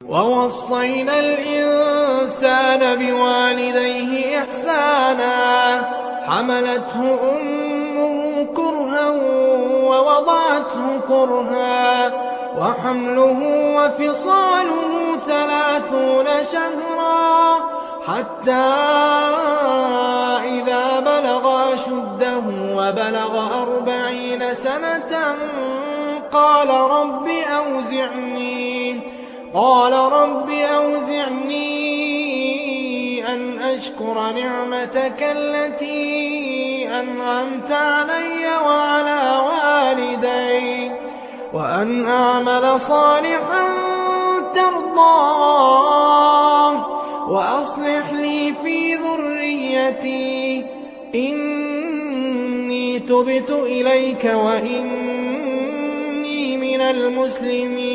ووصينا الإنسان بوالديه إحسانا حملته أمه كرها ووضعته كرها وحمله وفصاله 30 شهرا حتى إذا بلغ أشده وبلغ 40 سنة قال رب أوزعني أن أشكر نعمتك التي أنعمت علي وعلى والدي وأن أعمل صالحا ترضاه وأصلح لي في ذريتي إني تبت إليك وإني من المسلمين.